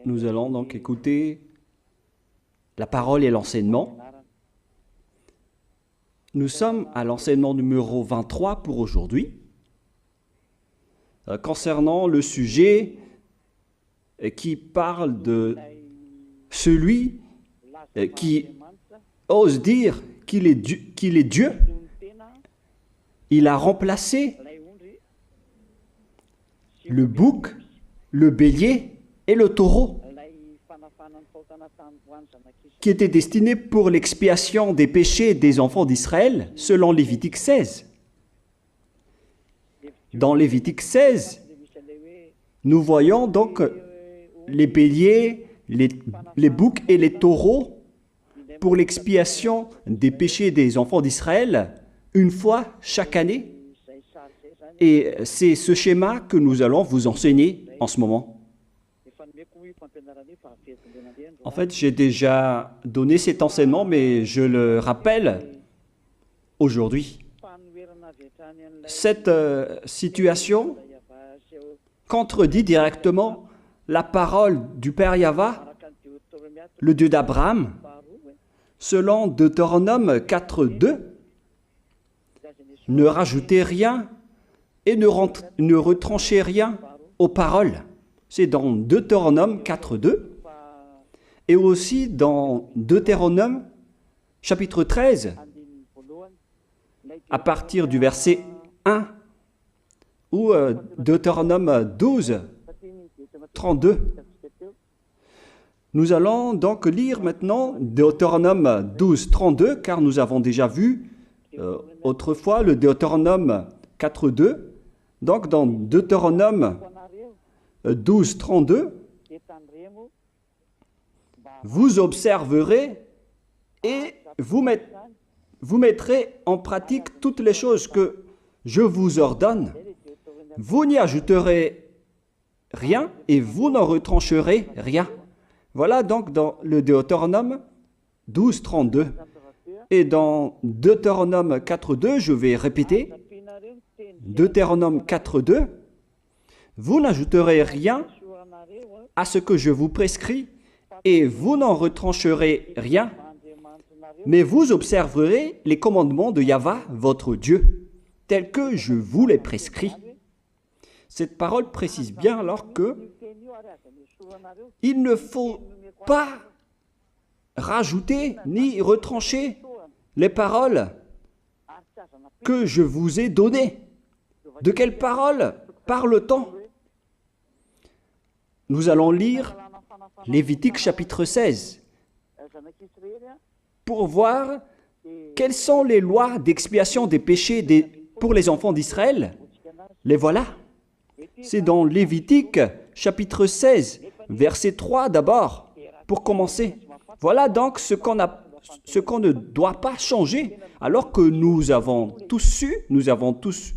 Nous allons donc écouter la parole et l'enseignement. Nous sommes à l'enseignement numéro 23 pour aujourd'hui, concernant le sujet qui parle de celui qui ose dire qu'il est Dieu. Il a remplacé le bouc, le bélier et le taureau, qui étaient destinés pour l'expiation des péchés des enfants d'Israël, selon Lévitique 16. Dans Lévitique 16, nous voyons donc les béliers, les boucs et les taureaux pour l'expiation des péchés des enfants d'Israël, une fois chaque année. Et c'est ce schéma que nous allons vous enseigner en ce moment. En fait, j'ai déjà donné cet enseignement, mais je le rappelle aujourd'hui. Cette situation contredit directement la parole du Père Yahva, le Dieu d'Abraham, selon Deutéronome 4.2. Ne rajoutez rien et ne retranchez rien aux paroles. C'est dans Deutéronome 4.2 et aussi dans Deutéronome chapitre 13, à partir du verset 1, ou Deutéronome 12, 32. Nous allons donc lire maintenant Deutéronome 12, 32, car nous avons déjà vu autrefois le Deutéronome 4.2. Donc dans Deutéronome 12, 32, vous observerez et vous mettrez en pratique toutes les choses que je vous ordonne. Vous n'y ajouterez rien et vous n'en retrancherez rien. Voilà donc dans le Deutéronome 12, 32. Et dans Deutéronome 4.2, je vais répéter, Deutéronome 4.2, vous n'ajouterez rien à ce que je vous prescris et vous n'en retrancherez rien, mais vous observerez les commandements de Yahva, votre Dieu, tels que je vous les prescris. Cette parole précise bien alors que il ne faut pas rajouter ni retrancher les paroles que je vous ai données. De quelles paroles parle-t-on? Nous allons lire Lévitique chapitre 16 pour voir quelles sont les lois d'expiation des péchés pour les enfants d'Israël. Les voilà. C'est dans Lévitique chapitre 16, verset 3 d'abord, pour commencer. Voilà donc ce qu'on ne doit pas changer, alors que nous avons tous su, nous avons tous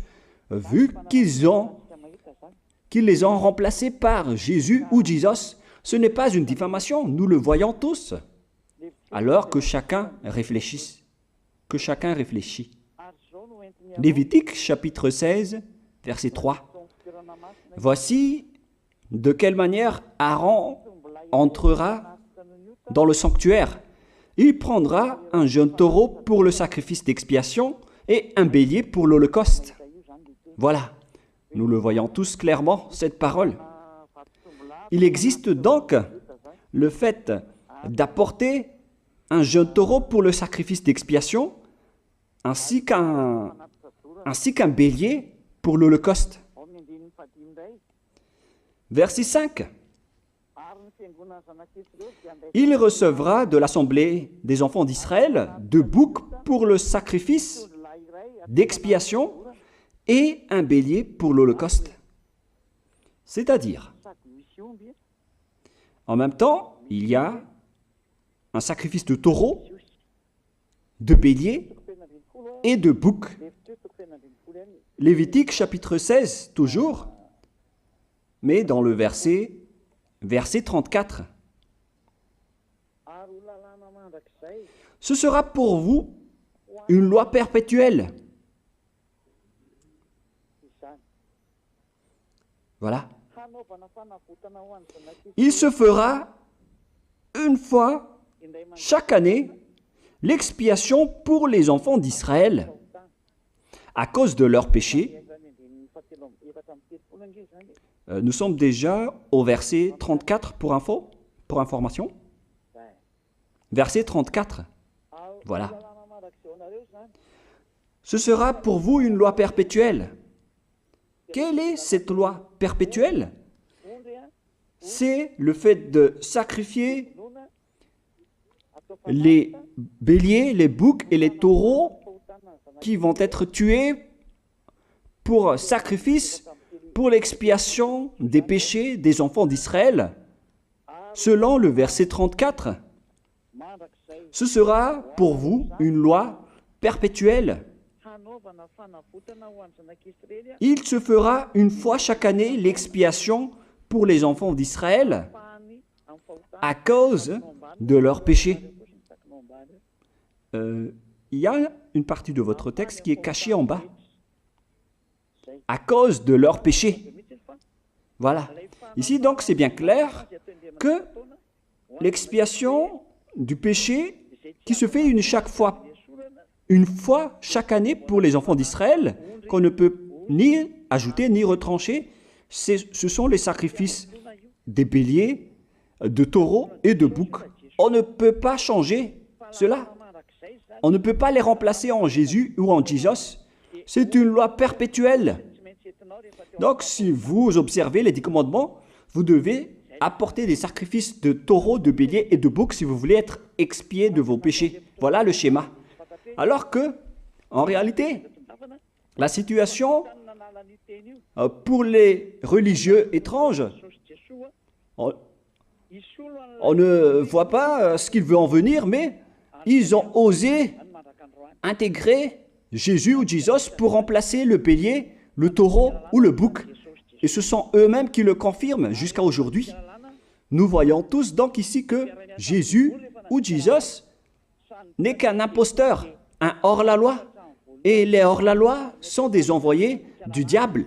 vu qu'ils les ont remplacés par Jésus ou Jesus. Ce n'est pas une diffamation, nous le voyons tous. Alors que chacun réfléchisse. Lévitique chapitre 16, verset 3. Voici de quelle manière Aaron entrera dans le sanctuaire. Il prendra un jeune taureau pour le sacrifice d'expiation et un bélier pour l'holocauste. Voilà, nous le voyons tous clairement, cette parole. Il existe donc le fait d'apporter un jeune taureau pour le sacrifice d'expiation, ainsi qu'un bélier pour l'holocauste. Verset 5. Il recevra de l'assemblée des enfants d'Israël 2 boucs pour le sacrifice d'expiation et un bélier pour l'holocauste. C'est-à-dire, en même temps, il y a un sacrifice de taureau, de bélier et de bouc. Lévitique chapitre 16, toujours, mais dans le verset 34. Ce sera pour vous une loi perpétuelle. Voilà. Il se fera une fois chaque année l'expiation pour les enfants d'Israël à cause de leurs péchés. Nous sommes déjà au verset 34 pour information. Verset 34. Voilà. Ce sera pour vous une loi perpétuelle. Quelle est cette loi perpétuelle? C'est le fait de sacrifier les béliers, les boucs et les taureaux qui vont être tués pour sacrifice, pour l'expiation des péchés des enfants d'Israël. Selon le verset 34, ce sera pour vous une loi perpétuelle. Il se fera une fois chaque année l'expiation pour les enfants d'Israël à cause de leurs péchés. Il y a une partie de votre texte qui est cachée en bas. À cause de leurs péchés. Voilà. Ici, donc, c'est bien clair que l'expiation du péché qui se fait une fois chaque année pour les enfants d'Israël, qu'on ne peut ni ajouter ni retrancher, ce sont les sacrifices des béliers, de taureaux et de boucs. On ne peut pas changer cela. On ne peut pas les remplacer en Jésus ou en Jesus. C'est une loi perpétuelle. Donc, si vous observez les 10 commandements, vous devez apporter des sacrifices de taureaux, de béliers et de boucs si vous voulez être expié de vos péchés. Voilà le schéma. Alors que, en réalité, la situation pour les religieux étranges, on ne voit pas ce qu'il veut en venir, mais ils ont osé intégrer Jésus ou Jesus pour remplacer le bélier, le taureau ou le bouc. Et ce sont eux-mêmes qui le confirment jusqu'à aujourd'hui. Nous voyons tous donc ici que Jésus ou Jesus n'est qu'un imposteur, un hors-la-loi. Et les hors-la-loi sont des envoyés du diable.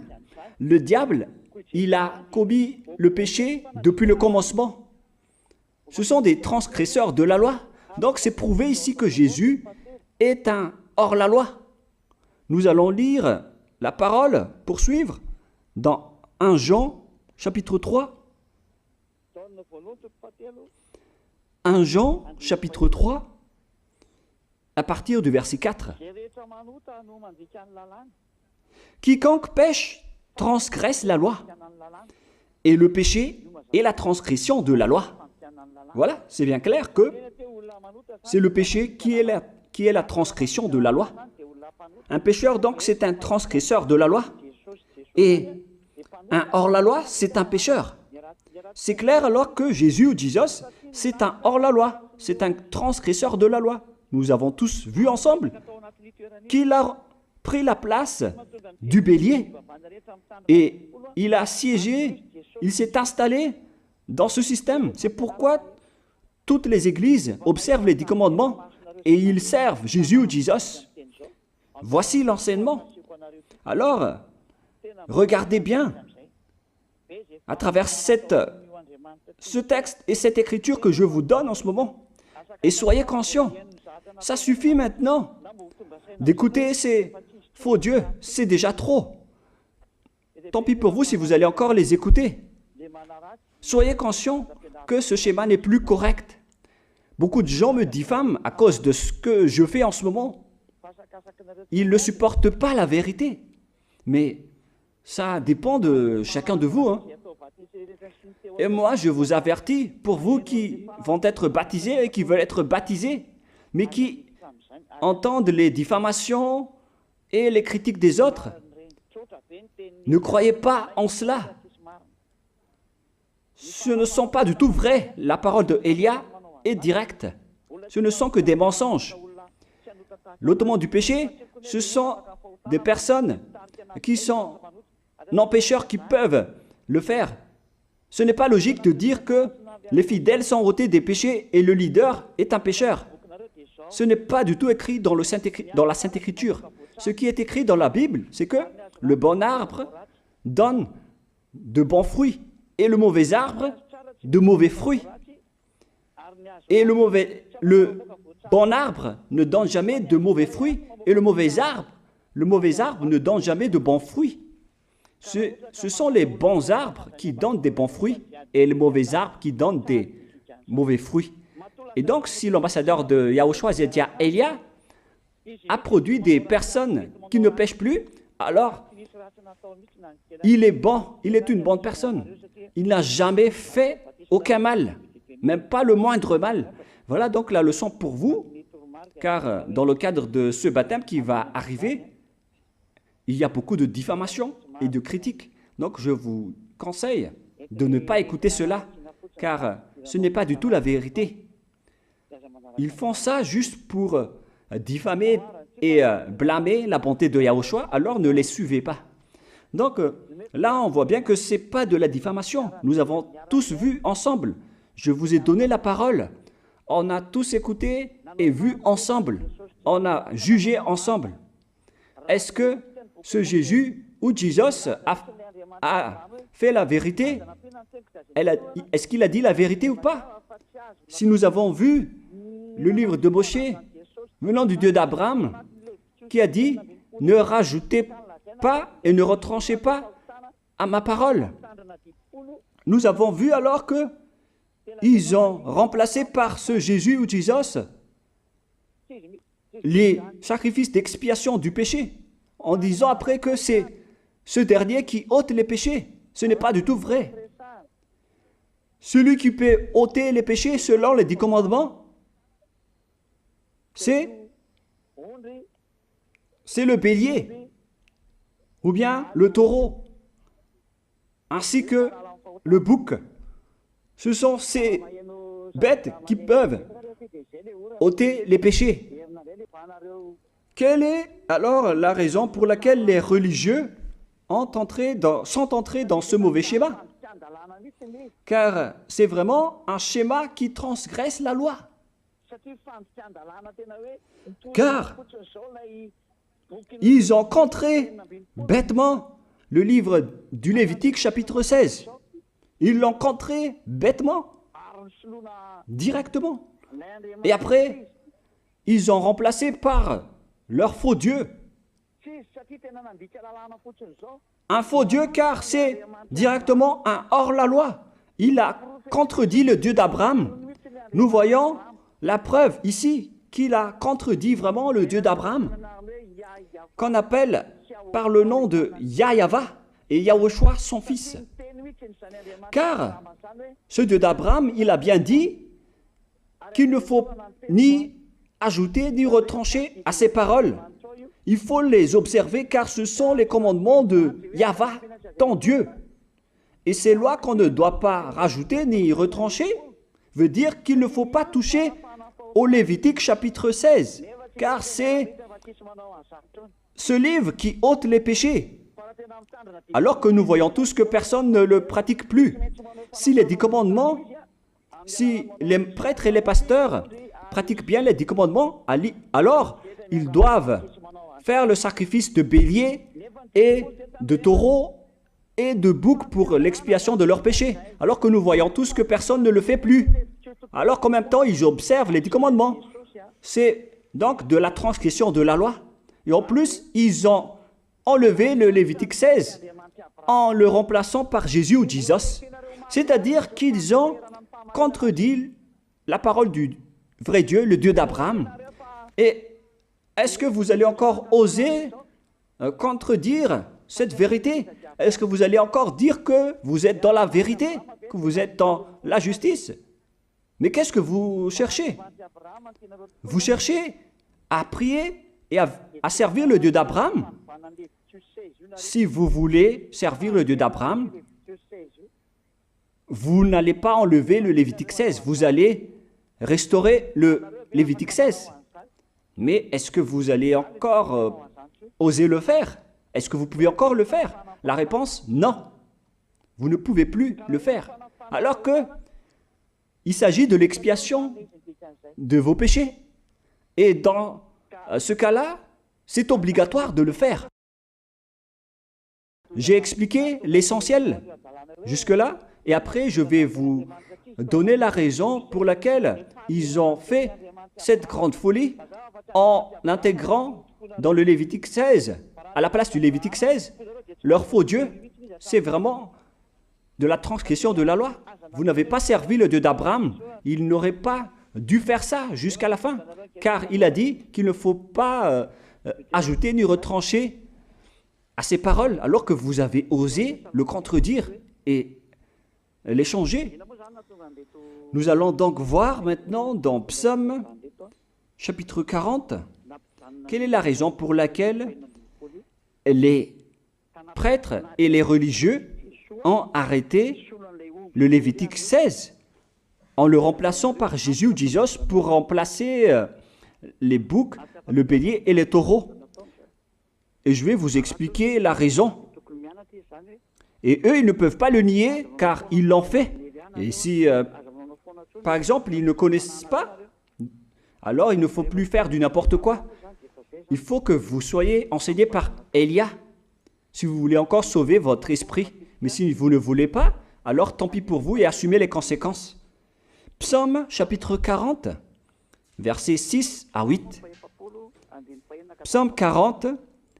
Le diable, il a commis le péché depuis le commencement. Ce sont des transgresseurs de la loi. Donc c'est prouvé ici que Jésus est un hors-la-loi. Nous allons lire la parole, poursuivre, dans 1 Jean, chapitre 3. 1 Jean, chapitre 3, à partir du verset 4. Quiconque pêche transgresse la loi, et le péché est la transgression de la loi. Voilà, c'est bien clair que c'est le péché qui est la transgression de la loi. Un pécheur, donc, c'est un transgresseur de la loi. Et un hors-la-loi, c'est un pécheur. C'est clair alors que Jésus ou Jesus, c'est un hors-la-loi, c'est un transgresseur de la loi. Nous avons tous vu ensemble qu'il a pris la place du bélier et il a siégé, il s'est installé dans ce système. C'est pourquoi toutes les églises observent les 10 commandements et ils servent Jésus ou Jesus. Voici l'enseignement. Alors, regardez bien à travers ce texte et cette écriture que je vous donne en ce moment. Et soyez conscients, ça suffit maintenant d'écouter ces faux dieux, c'est déjà trop. Tant pis pour vous si vous allez encore les écouter. Soyez conscients que ce schéma n'est plus correct. Beaucoup de gens me diffament à cause de ce que je fais en ce moment. Ils ne supportent pas la vérité. Mais ça dépend de chacun de vous. Et moi, je vous avertis, pour vous qui vont être baptisés et qui veulent être baptisés, mais qui entendent les diffamations et les critiques des autres, ne croyez pas en cela. Ce ne sont pas du tout vrai. La parole de Élia est directe. Ce ne sont que des mensonges. L'ôtement du péché, ce sont des personnes qui sont non-pécheurs qui peuvent le faire. Ce n'est pas logique de dire que les fidèles sont ôtés des péchés et le leader est un pécheur. Ce n'est pas du tout écrit dans la Sainte Écriture. Ce qui est écrit dans la Bible, c'est que le bon arbre donne de bons fruits et le mauvais arbre de mauvais fruits. Et le bon arbre ne donne jamais de mauvais fruits, et le mauvais arbre ne donne jamais de bons fruits. Ce sont les bons arbres qui donnent des bons fruits, et les mauvais arbres qui donnent des mauvais fruits. Et donc, si l'ambassadeur de Yahushua, Zedia Elia, a produit des personnes qui ne pêchent plus, alors il est bon, il est une bonne personne. Il n'a jamais fait aucun mal, même pas le moindre mal. Voilà donc la leçon pour vous, car dans le cadre de ce baptême qui va arriver, il y a beaucoup de diffamation et de critiques. Donc je vous conseille de ne pas écouter cela, car ce n'est pas du tout la vérité. Ils font ça juste pour diffamer et blâmer la bonté de Yahushua, alors ne les suivez pas. Donc là, on voit bien que ce n'est pas de la diffamation. Nous avons tous vu ensemble. Je vous ai donné la parole. On a tous écouté et vu ensemble. On a jugé ensemble. Est-ce que ce Jésus ou Jésus a fait la vérité? Est-ce qu'il a dit la vérité ou pas? Si nous avons vu le livre de Moshé, venant du Dieu d'Abraham, qui a dit « Ne rajoutez pas et ne retranchez pas à ma parole ». Nous avons vu alors que ils ont remplacé par ce Jésus ou Jésus les sacrifices d'expiation du péché, en disant après que c'est ce dernier qui ôte les péchés. Ce n'est pas du tout vrai. Celui qui peut ôter les péchés selon les 10 commandements, c'est le bélier, ou bien le taureau, ainsi que le bouc. Ce sont ces bêtes qui peuvent ôter les péchés. Quelle est alors la raison pour laquelle les religieux sont entrés dans ce mauvais schéma? Car c'est vraiment un schéma qui transgresse la loi. Car ils ont contré bêtement le livre du Lévitique chapitre 16. Ils l'ont contré bêtement, directement. Et après, ils ont remplacé par leur faux Dieu. Un faux Dieu car c'est directement un hors-la-loi. Il a contredit le Dieu d'Abraham. Nous voyons la preuve ici qu'il a contredit vraiment le Dieu d'Abraham, qu'on appelle par le nom de Yahava et Yahushua son fils. Car ce Dieu d'Abraham, il a bien dit qu'il ne faut ni ajouter ni retrancher à ses paroles. Il faut les observer car ce sont les commandements de Yahva, ton Dieu. Et ces lois qu'on ne doit pas rajouter ni retrancher veut dire qu'il ne faut pas toucher au Lévitique chapitre 16, car c'est ce livre qui ôte les péchés. Alors que nous voyons tous que personne ne le pratique plus. Si les 10 commandements, si les prêtres et les pasteurs pratiquent bien les 10 commandements, alors ils doivent faire le sacrifice de bélier et de taureau et de bouc pour l'expiation de leurs péchés. Alors que nous voyons tous que personne ne le fait plus. Alors qu'en même temps, ils observent les 10 commandements. C'est donc de la transgression de la loi. Et en plus, ils ont enlevé le Lévitique 16 en le remplaçant par Jésus ou Jésus. C'est-à-dire qu'ils ont contredit la parole du vrai Dieu, le Dieu d'Abraham. Et est-ce que vous allez encore oser contredire cette vérité? Est-ce que vous allez encore dire que vous êtes dans la vérité, que vous êtes dans la justice? Mais qu'est-ce que vous cherchez? Vous cherchez à prier et à servir le Dieu d'Abraham. Si vous voulez servir le Dieu d'Abraham, vous n'allez pas enlever le Lévitique 16, vous allez restaurer le Lévitique 16. Mais est-ce que vous allez encore oser le faire? Est-ce que vous pouvez encore le faire? La réponse, non. Vous ne pouvez plus le faire. Alors que il s'agit de l'expiation de vos péchés. Et dans ce cas-là, c'est obligatoire de le faire. J'ai expliqué l'essentiel jusque-là et après je vais vous donner la raison pour laquelle ils ont fait cette grande folie en intégrant dans le Lévitique 16, à la place du Lévitique 16, leur faux Dieu. C'est vraiment de la transgression de la loi. Vous n'avez pas servi le Dieu d'Abraham. Il n'aurait pas dû faire ça jusqu'à la fin, car il a dit qu'il ne faut pas ajouter ni retrancher à ses paroles, alors que vous avez osé le contredire et les changer. Nous allons donc voir maintenant dans Psaume chapitre 40, quelle est la raison pour laquelle les prêtres et les religieux ont arrêté le Lévitique 16 en le remplaçant par Jésus ou Jesus pour remplacer les boucs, le bélier et les taureaux. Et je vais vous expliquer la raison. Et eux, ils ne peuvent pas le nier car ils l'ont fait. Et si, par exemple, ils ne connaissent pas, alors il ne faut plus faire du n'importe quoi. Il faut que vous soyez enseigné par Élia, si vous voulez encore sauver votre esprit. Mais si vous ne voulez pas, alors tant pis pour vous et assumez les conséquences. Psaume chapitre 40, versets 6 à 8. Psaume 40,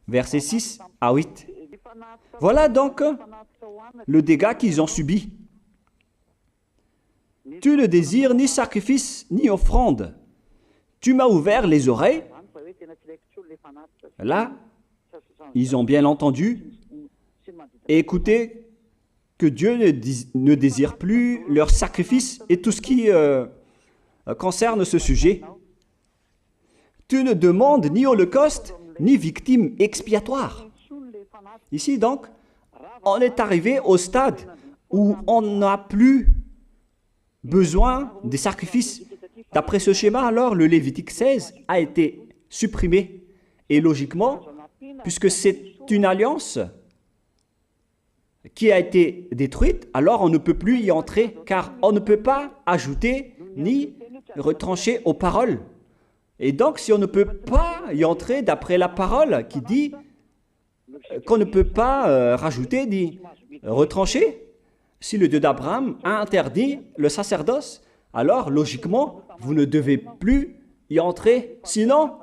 versets 6 à 8. Voilà donc le dégât qu'ils ont subi. Tu ne désires ni sacrifice ni offrande. Tu m'as ouvert les oreilles. Là, ils ont bien entendu et écouté que Dieu ne désire plus leur sacrifice et tout ce qui concerne ce sujet. Tu ne demandes ni holocauste, ni victime expiatoire. Ici donc, on est arrivé au stade où on n'a plus besoin des sacrifices. D'après ce schéma, alors, le Lévitique 16 a été supprimé. Et logiquement, puisque c'est une alliance qui a été détruite, alors on ne peut plus y entrer, car on ne peut pas ajouter ni retrancher aux paroles. Et donc, si on ne peut pas y entrer d'après la parole qui dit qu'on ne peut pas rajouter ni retrancher, si le Dieu d'Abraham a interdit le sacerdoce, alors logiquement, vous ne devez plus y entrer. Sinon,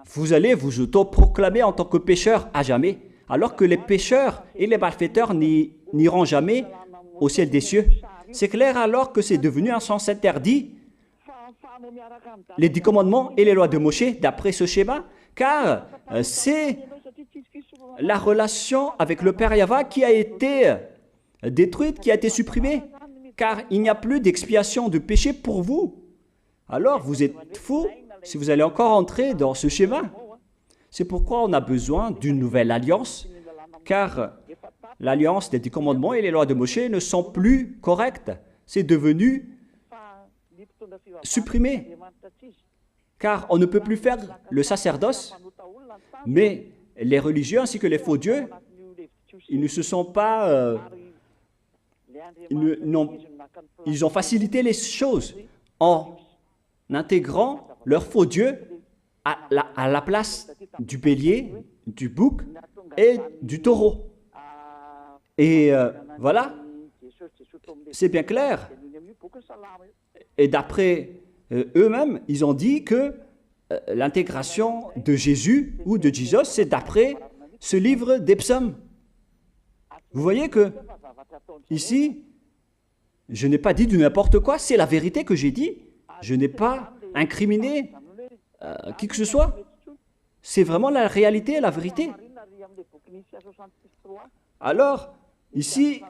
vous allez vous autoproclamer en tant que pécheur à jamais, alors que les pécheurs et les malfaiteurs n'iront jamais au ciel des cieux. C'est clair alors que c'est devenu un sens interdit, les 10 commandements et les lois de Moïse d'après ce schéma, car c'est la relation avec le Père Yahva qui a été détruite, qui a été supprimée, car il n'y a plus d'expiation de péché pour vous. Alors vous êtes fous si vous allez encore entrer dans ce schéma. C'est pourquoi on a besoin d'une nouvelle alliance, car l'alliance des 10 commandements et les lois de Moïse ne sont plus correctes. C'est devenu supprimé, car on ne peut plus faire le sacerdoce, mais les religieux ainsi que les faux dieux, ils ne se sont pas... ils ont facilité les choses en intégrant leur faux dieu à la place du bélier, du bouc et du taureau. Et voilà, c'est bien clair. Et d'après eux-mêmes, ils ont dit que l'intégration de Jésus ou de Jesus, c'est d'après ce livre des psaumes. Vous voyez que ici, je n'ai pas dit du n'importe quoi, c'est la vérité que j'ai dit. Je n'ai pas incriminé qui que ce soit. C'est vraiment la réalité, la vérité. Alors, ici,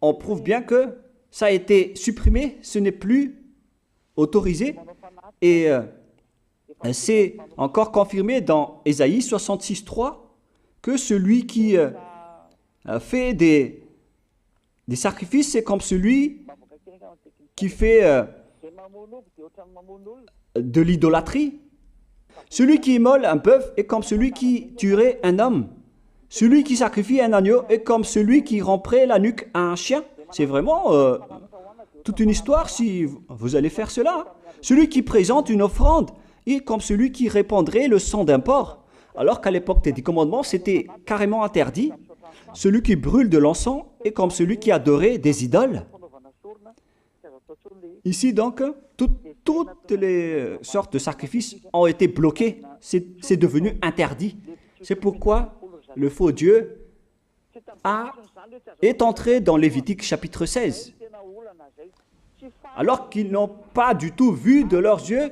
on prouve bien que ça a été supprimé, ce n'est plus autorisé. Et c'est encore confirmé dans Ésaïe 66.3 que celui qui fait des sacrifices, c'est comme celui qui fait de l'idolâtrie. Celui qui immole un bœuf est comme celui qui tuerait un homme. Celui qui sacrifie un agneau est comme celui qui romperait la nuque à un chien. C'est vraiment toute une histoire si vous allez faire cela. Celui qui présente une offrande est comme celui qui répandrait le sang d'un porc. Alors qu'à l'époque des 10 commandements, c'était carrément interdit. celui qui brûle de l'encens est comme celui qui adorait des idoles. Ici donc, toutes les sortes de sacrifices ont été bloqués. C'est devenu interdit. C'est pourquoi le faux Dieu est entré dans Lévitique chapitre 16. Alors qu'ils n'ont pas du tout vu de leurs yeux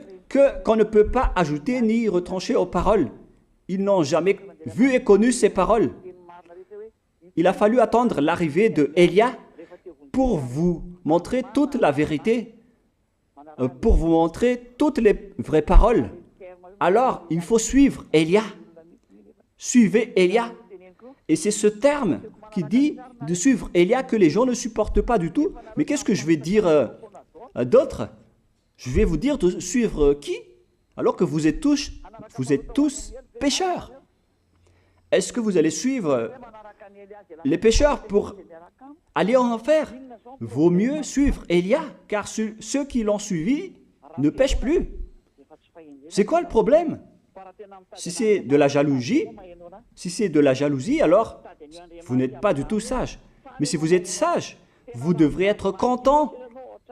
qu'on ne peut pas ajouter ni retrancher aux paroles. Ils n'ont jamais vu et connu ces paroles. Il a fallu attendre l'arrivée de Élia pour vous montrer toute la vérité, pour vous montrer toutes les vraies paroles. Alors, il faut suivre Élia. Suivez Élia. Et c'est ce terme qui dit de suivre Élia que les gens ne supportent pas du tout. Mais qu'est-ce que je vais dire d'autre? Je vais vous dire de suivre qui? Alors que vous êtes tous pécheurs. Est-ce que vous allez suivre les pécheurs pour aller en enfer? Vaut mieux suivre Élia, car ceux qui l'ont suivi ne pêchent plus. C'est quoi le problème? Si c'est de la jalousie, alors vous n'êtes pas du tout sage. Mais si vous êtes sage, vous devrez être content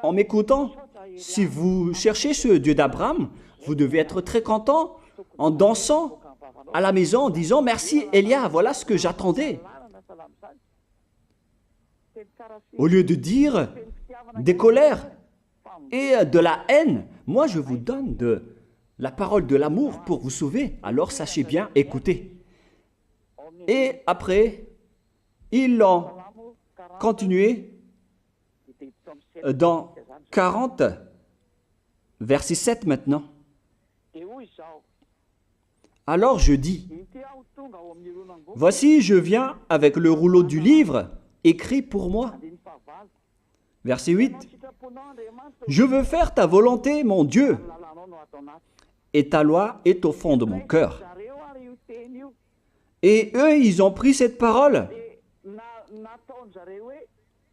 en m'écoutant. Si vous cherchez ce Dieu d'Abraham, vous devez être très content en dansant à la maison en disant « Merci Élia, voilà ce que j'attendais ». Au lieu de dire des colères et de la haine, moi je vous donne de la parole de l'amour pour vous sauver. Alors sachez bien écouter. Et après, ils l'ont continué dans 40, verset 7 maintenant. Alors je dis, voici je viens avec le rouleau du livre écrit pour moi. Verset 8, je veux faire ta volonté, mon Dieu, et ta loi est au fond de mon cœur. Et eux, ils ont pris cette parole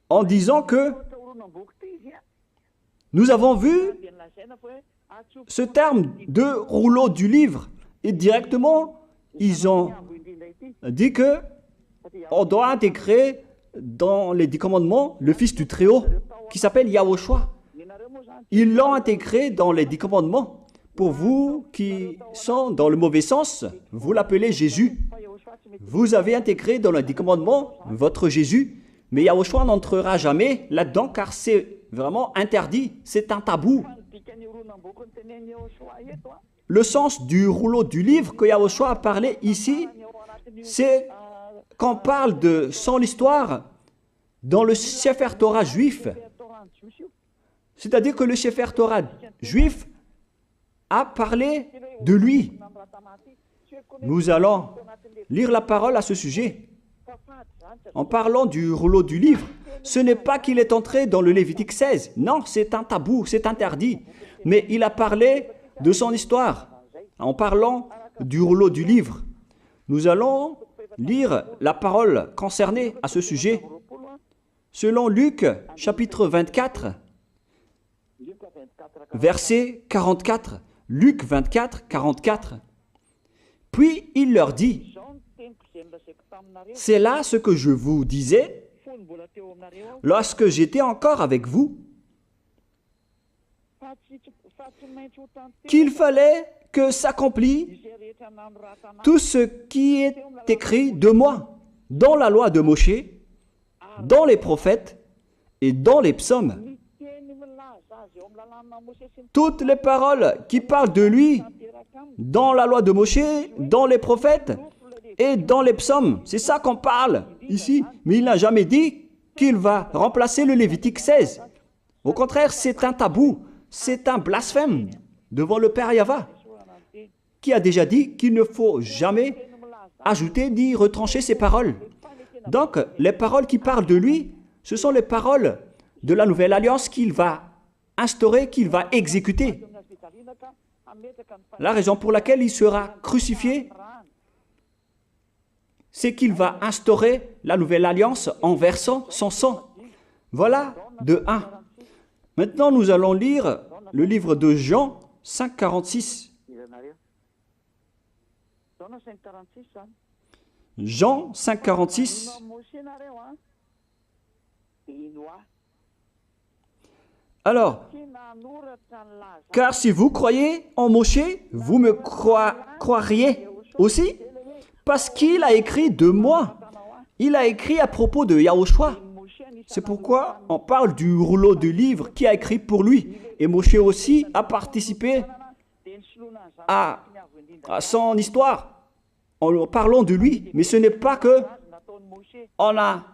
en disant que nous avons vu ce terme de rouleau du livre. Et directement, ils ont dit que on doit intégrer dans les 10 commandements le Fils du Très-Haut qui s'appelle Yahushua. Ils l'ont intégré dans les 10 commandements. Pour vous qui sont dans le mauvais sens, vous l'appelez Jésus. Vous avez intégré dans les 10 commandements votre Jésus, mais Yahushua n'entrera jamais là-dedans car c'est vraiment interdit, c'est un tabou. Le sens du rouleau du livre que Yahushua a parlé ici, c'est qu'on parle de son histoire dans le Sefer Torah juif. C'est-à-dire que le Sefer Torah juif a parlé de lui. Nous allons lire la parole à ce sujet. En parlant du rouleau du livre, ce n'est pas qu'il est entré dans le Lévitique 16. Non, c'est un tabou, c'est interdit. Mais il a parlé de son histoire en parlant du rouleau du livre. Nous allons lire la parole concernée à ce sujet. Selon Luc, chapitre 24, verset 44. Luc 24, 44. Puis il leur dit, « C'est là ce que je vous disais lorsque j'étais encore avec vous, qu'il fallait que s'accomplisse tout ce qui est écrit de moi dans la loi de Moïse, dans les prophètes et dans les psaumes. » Toutes les paroles qui parlent de lui dans la loi de Moïse, dans les prophètes et dans les psaumes. C'est ça qu'on parle ici. Mais il n'a jamais dit qu'il va remplacer le Lévitique 16. Au contraire, c'est un tabou, c'est un blasphème devant le Père Yahva, qui a déjà dit qu'il ne faut jamais ajouter ni retrancher ses paroles. Donc, les paroles qui parlent de lui, ce sont les paroles de la nouvelle alliance qu'il va instaurer, qu'il va exécuter. La raison pour laquelle il sera crucifié, c'est qu'il va instaurer la nouvelle alliance en versant son sang. Voilà de 1. Maintenant, nous allons lire le livre de Jean 5,46. Jean 5, 46. Alors, car si vous croyez en Moshe, vous me croiriez aussi, parce qu'il a écrit de moi. Il a écrit à propos de Yahushua. C'est pourquoi on parle du rouleau de livres qui a écrit pour lui. Et Moshe aussi a participé à son histoire en parlant de lui. Mais ce n'est pas que on a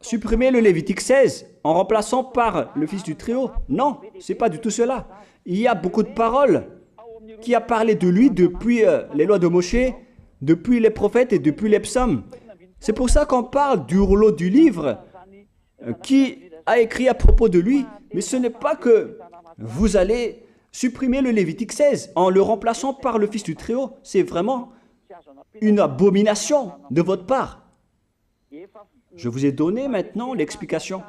supprimé le Lévitique 16 en remplaçant par le fils du Très-Haut. Non, ce n'est pas du tout cela. Il y a beaucoup de paroles qui a parlé de lui depuis les lois de Moshe, depuis les prophètes et depuis les psaumes. C'est pour ça qu'on parle du rouleau du livre qui a écrit à propos de lui. Mais ce n'est pas que vous allez supprimer le Lévitique 16 en le remplaçant par le fils du Très-Haut. C'est vraiment une abomination de votre part. Je vous ai donné maintenant l'explication.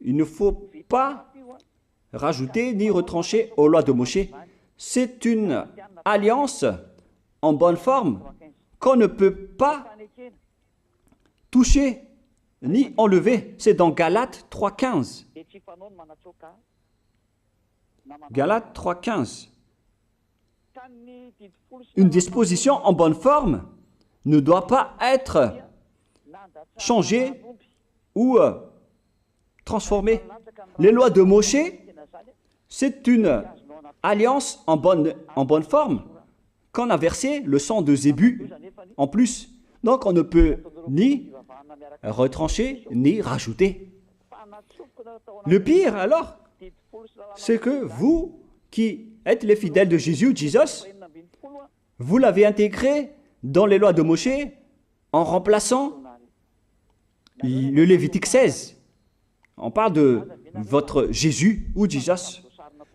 Il ne faut pas rajouter ni retrancher aux lois de Moshe. C'est une alliance en bonne forme qu'on ne peut pas toucher ni enlever. C'est dans Galates 3,15. Galates 3,15. Une disposition en bonne forme ne doit pas être changée ou transformée. Les lois de Moshe, c'est une alliance en bonne forme qu'on a versé le sang de Zébu en plus. Donc on ne peut ni retrancher ni rajouter. Le pire alors, c'est que vous qui êtes les fidèles de Jésus, vous l'avez intégré dans les lois de Moshe en remplaçant le Lévitique 16. On parle de votre Jésus ou Jesus.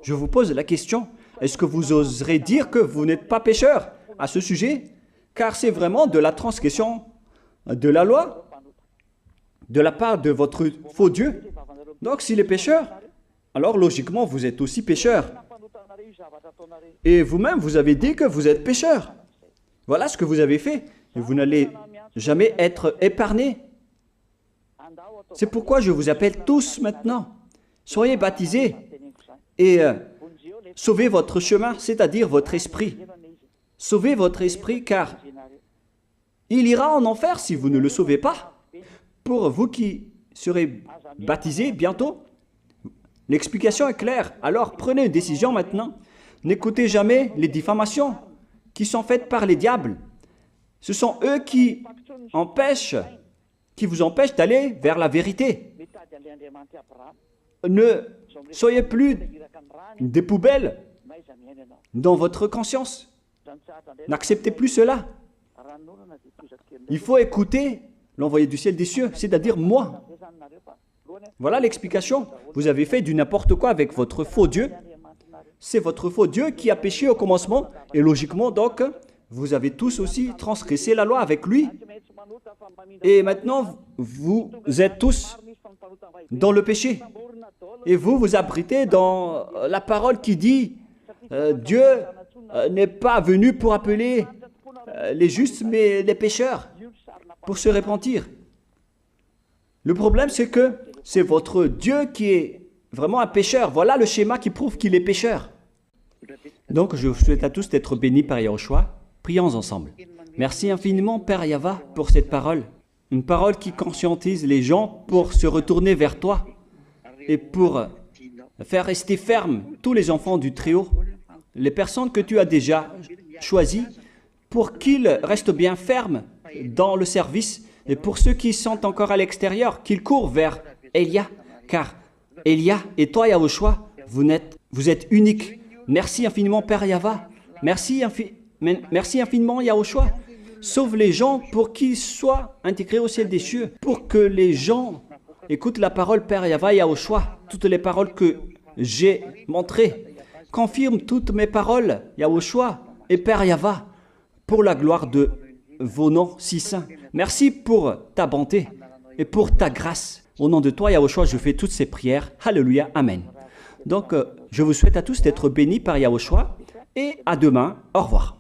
Je vous pose la question, est-ce que vous oserez dire que vous n'êtes pas pécheur à ce sujet? Car c'est vraiment de la transgression de la loi de la part de votre faux Dieu. Donc s'il est pécheur, alors logiquement vous êtes aussi pécheur. Et vous-même, vous avez dit que vous êtes pécheur. Voilà ce que vous avez fait. Et vous n'allez jamais être épargné. C'est pourquoi je vous appelle tous maintenant. Soyez baptisés et sauvez votre chemin, c'est-à-dire votre esprit. Sauvez votre esprit car il ira en enfer si vous ne le sauvez pas. Pour vous qui serez baptisés bientôt, l'explication est claire. Alors prenez une décision maintenant. N'écoutez jamais les diffamations qui sont faites par les diables. Ce sont eux qui vous empêchent d'aller vers la vérité. Ne soyez plus des poubelles dans votre conscience. N'acceptez plus cela. Il faut écouter l'envoyé du ciel des cieux, c'est-à-dire moi. Voilà l'explication. Vous avez fait du n'importe quoi avec votre faux Dieu. C'est votre faux Dieu qui a péché au commencement. Et logiquement, donc, vous avez tous aussi transgressé la loi avec lui. Et maintenant, vous êtes tous dans le péché. Et vous vous abritez dans la parole qui dit Dieu n'est pas venu pour appeler les justes, mais les pécheurs, pour se repentir. Le problème, c'est que c'est votre Dieu qui est vraiment un pécheur. Voilà le schéma qui prouve qu'il est pécheur. Donc, je vous souhaite à tous d'être bénis par Yahushua. Prions ensemble. Merci infiniment, Père Yahva, pour cette parole. Une parole qui conscientise les gens pour se retourner vers toi et pour faire rester fermes tous les enfants du Très-Haut, les personnes que tu as déjà choisies, pour qu'ils restent bien fermes dans le service, et pour ceux qui sont encore à l'extérieur, qu'ils courent vers Elia, car Elia et toi, Yahushua, vous êtes uniques. Merci infiniment, Père Yahva. Merci infiniment, Yahushua. Sauve les gens pour qu'ils soient intégrés au ciel des cieux, pour que les gens écoutent la parole, Père Yahva, Yahushua, toutes les paroles que j'ai montrées. Confirme toutes mes paroles, Yahushua et Père Yahva, pour la gloire de vos noms si saints. Merci pour ta bonté et pour ta grâce. Au nom de toi, Yahushua, je fais toutes ces prières. Alléluia, Amen. Donc, je vous souhaite à tous d'être bénis par Yahushua et à demain. Au revoir.